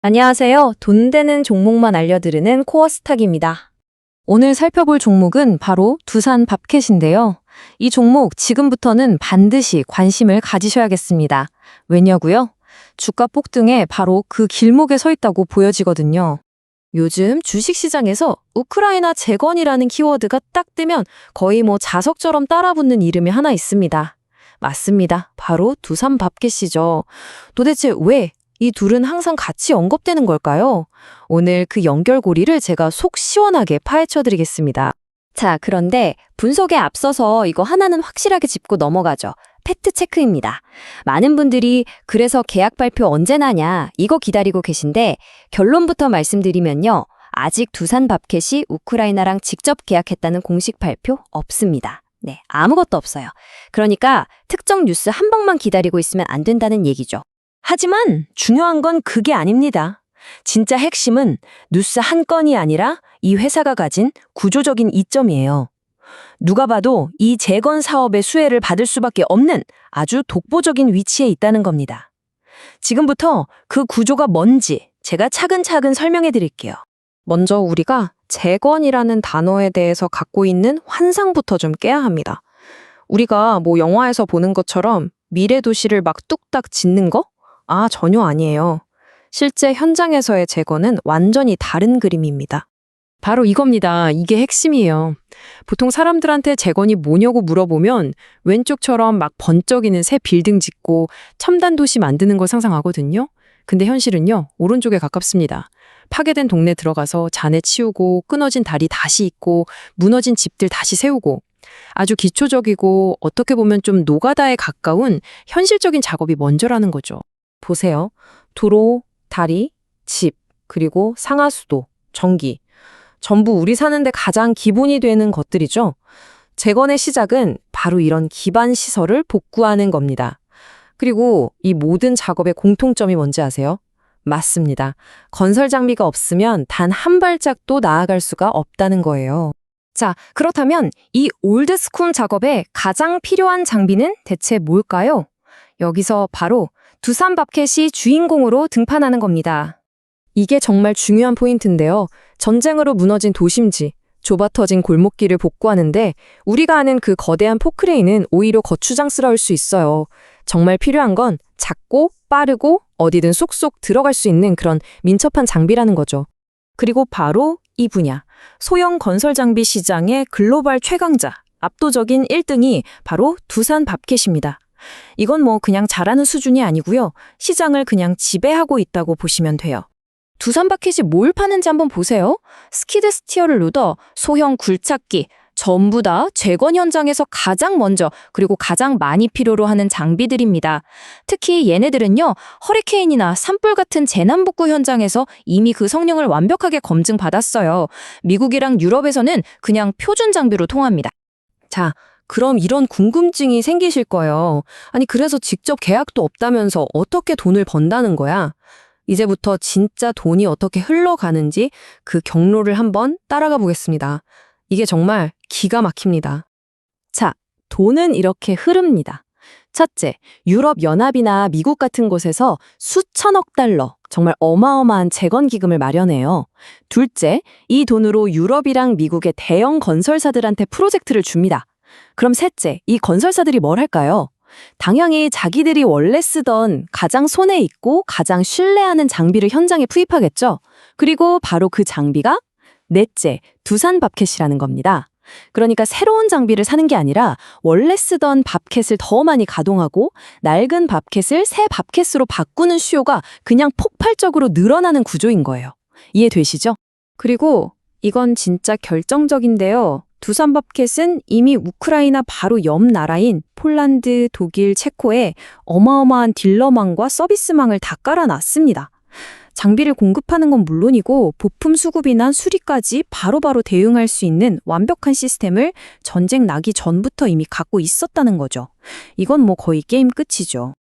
안녕하세요. 돈 되는 종목만 알려드리는 코어스탁입니다. 오늘 살펴볼 종목은 바로 두산 밥캣인데요. 이 종목 지금부터는 반드시 관심을 가지셔야겠습니다. 왜냐고요? 주가 폭등에 바로 그 길목에 서 있다고 보여지거든요. 요즘 주식시장에서 우크라이나 재건이라는 키워드가 딱 뜨면 거의 자석처럼 따라붙는 이름이 하나 있습니다. 맞습니다. 바로 두산 밥캣이죠. 도대체 왜 이 둘은 항상 같이 언급되는 걸까요? 오늘 그 연결고리를 제가 속 시원하게 파헤쳐 드리겠습니다. 자, 그런데 분석에 앞서서 이거 하나는 확실하게 짚고 넘어가죠. 팩트체크입니다. 많은 분들이 그래서 계약 발표 언제 나냐 이거 기다리고 계신데 결론부터 말씀드리면요. 아직 두산 밥캣이 우크라이나랑 직접 계약했다는 공식 발표 없습니다. 네, 아무것도 없어요. 그러니까 특정 뉴스 한 방만 기다리고 있으면 안 된다는 얘기죠. 하지만 중요한 건 그게 아닙니다. 진짜 핵심은 뉴스 한 건이 아니라 이 회사가 가진 구조적인 이점이에요. 누가 봐도 이 재건 사업의 수혜를 받을 수밖에 없는 아주 독보적인 위치에 있다는 겁니다. 지금부터 그 구조가 뭔지 제가 차근차근 설명해 드릴게요. 먼저 우리가 재건이라는 단어에 대해서 갖고 있는 환상부터 좀 깨야 합니다. 우리가 영화에서 보는 것처럼 미래 도시를 막 뚝딱 짓는 거? 전혀 아니에요. 실제 현장에서의 재건은 완전히 다른 그림입니다. 바로 이겁니다. 이게 핵심이에요. 보통 사람들한테 재건이 뭐냐고 물어보면 왼쪽처럼 막 번쩍이는 새 빌딩 짓고 첨단 도시 만드는 걸 상상하거든요. 근데 현실은요, 오른쪽에 가깝습니다. 파괴된 동네 들어가서 잔해 치우고 끊어진 다리 다시 잇고 무너진 집들 다시 세우고 아주 기초적이고 어떻게 보면 좀 노가다에 가까운 현실적인 작업이 먼저라는 거죠. 보세요. 도로, 다리, 집, 그리고 상하수도, 전기. 전부 우리 사는데 가장 기본이 되는 것들이죠. 재건의 시작은 바로 이런 기반 시설을 복구하는 겁니다. 그리고 이 모든 작업의 공통점이 뭔지 아세요? 맞습니다. 건설 장비가 없으면 단 한 발짝도 나아갈 수가 없다는 거예요. 자, 그렇다면 이 올드스쿨 작업에 가장 필요한 장비는 대체 뭘까요? 여기서 바로 두산 밥캣이 주인공으로 등판하는 겁니다. 이게 정말 중요한 포인트인데요. 전쟁으로 무너진 도심지, 좁아터진 골목길을 복구하는데 우리가 아는 그 거대한 포크레인은 오히려 거추장스러울 수 있어요. 정말 필요한 건 작고 빠르고 어디든 쏙쏙 들어갈 수 있는 그런 민첩한 장비라는 거죠. 그리고 바로 이 분야, 소형 건설 장비 시장의 글로벌 최강자, 압도적인 1등이 바로 두산 밥캣입니다. 이건 그냥 잘하는 수준이 아니고요. 시장을 그냥 지배하고 있다고 보시면 돼요. 두산 밥캣이 뭘 파는지 한번 보세요. 스키드 스티어를 루더, 소형 굴착기, 전부 다 재건 현장에서 가장 먼저 그리고 가장 많이 필요로 하는 장비들입니다. 특히 얘네들은요. 허리케인이나 산불 같은 재난 복구 현장에서 이미 그 성능을 완벽하게 검증받았어요. 미국이랑 유럽에서는 그냥 표준 장비로 통합니다. 자, 그럼 이런 궁금증이 생기실 거예요. 아니, 그래서 직접 계약도 없다면서 어떻게 돈을 번다는 거야? 이제부터 진짜 돈이 어떻게 흘러가는지 그 경로를 한번 따라가 보겠습니다. 이게 정말 기가 막힙니다. 자, 돈은 이렇게 흐릅니다. 첫째, 유럽연합이나 미국 같은 곳에서 수천억 달러, 정말 어마어마한 재건 기금을 마련해요. 둘째, 이 돈으로 유럽이랑 미국의 대형 건설사들한테 프로젝트를 줍니다. 그럼 셋째, 이 건설사들이 뭘 할까요? 당연히 자기들이 원래 쓰던 가장 손에 있고 가장 신뢰하는 장비를 현장에 투입하겠죠. 그리고 바로 그 장비가 넷째, 두산 밥캣이라는 겁니다. 그러니까 새로운 장비를 사는 게 아니라 원래 쓰던 밥캣을 더 많이 가동하고 낡은 밥캣을 새 밥캣으로 바꾸는 수요가 그냥 폭발적으로 늘어나는 구조인 거예요. 이해되시죠? 그리고 이건 진짜 결정적인데요. 두산 밥캣은 이미 우크라이나 바로 옆 나라인 폴란드, 독일, 체코에 어마어마한 딜러망과 서비스망을 다 깔아놨습니다. 장비를 공급하는 건 물론이고 부품 수급이나 수리까지 바로바로 대응할 수 있는 완벽한 시스템을 전쟁 나기 전부터 이미 갖고 있었다는 거죠. 이건 거의 게임 끝이죠.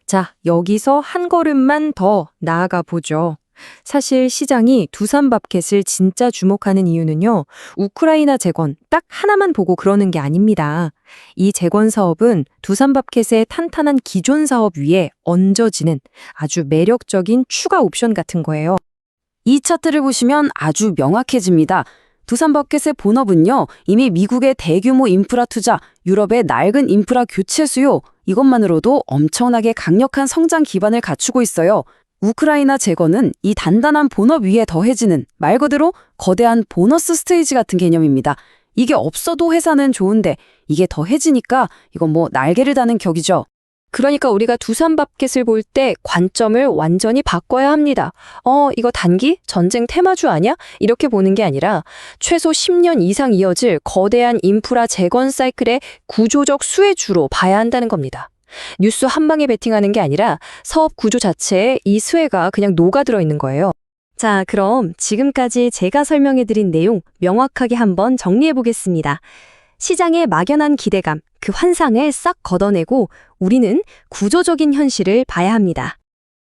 자, 여기서 한 걸음만 더 나아가 보죠. 사실 시장이 두산밥켓을 진짜 주목하는 이유는요, 우크라이나 재건 딱 하나만 보고 그러는 게 아닙니다. 이 재건 사업은 두산밥켓의 탄탄한 기존 사업 위에 얹어지는 아주 매력적인 추가 옵션 같은 거예요. 이 차트를 보시면 아주 명확해집니다. 두산버켓의 본업은요, 이미 미국의 대규모 인프라 투자, 유럽의 낡은 인프라 교체 수요, 이것만으로도 엄청나게 강력한 성장 기반을 갖추고 있어요. 우크라이나 재건은 이 단단한 본업 위에 더해지는 말 그대로 거대한 보너스 스테이지 같은 개념입니다. 이게 없어도 회사는 좋은데 이게 더해지니까 이건 뭐 날개를 다는 격이죠. 그러니까 우리가 두산밥켓을 볼 때 관점을 완전히 바꿔야 합니다. 이거 단기 전쟁 테마주 아니야? 이렇게 보는 게 아니라 최소 10년 이상 이어질 거대한 인프라 재건 사이클의 구조적 수혜주로 봐야 한다는 겁니다. 뉴스 한 방에 베팅하는 게 아니라 사업 구조 자체에 이 수혜가 그냥 녹아들어 있는 거예요. 자, 그럼 지금까지 제가 설명해드린 내용 명확하게 한번 정리해 보겠습니다. 시장의 막연한 기대감, 그 환상을 싹 걷어내고 우리는 구조적인 현실을 봐야 합니다.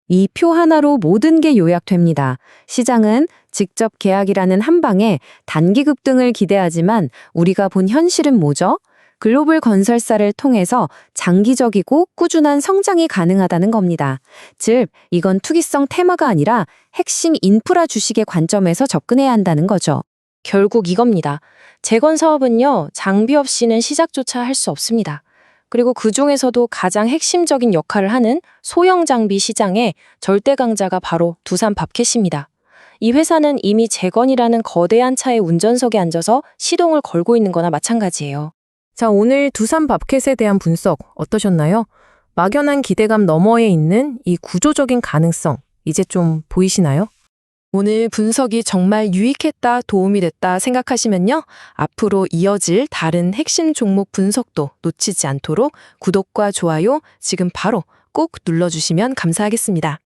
이 표 하나로 모든 게 요약됩니다. 시장은 직접 계약이라는 한 방에 단기 급등을 기대하지만 우리가 본 현실은 뭐죠? 글로벌 건설사를 통해서 장기적이고 꾸준한 성장이 가능하다는 겁니다. 즉, 이건 투기성 테마가 아니라 핵심 인프라 주식의 관점에서 접근해야 한다는 거죠. 결국 이겁니다. 재건 사업은요, 장비 없이는 시작조차 할 수 없습니다. 그리고 그 중에서도 가장 핵심적인 역할을 하는 소형 장비 시장의 절대 강자가 바로 두산밥켓입니다. 이 회사는 이미 재건이라는 거대한 차의 운전석에 앉아서 시동을 걸고 있는 거나 마찬가지예요. 자, 오늘 두산밥켓에 대한 분석 어떠셨나요? 막연한 기대감 너머에 있는 이 구조적인 가능성, 이제 좀 보이시나요? 오늘 분석이 정말 유익했다, 도움이 됐다 생각하시면요. 앞으로 이어질 다른 핵심 종목 분석도 놓치지 않도록 구독과 좋아요 지금 바로 꼭 눌러주시면 감사하겠습니다.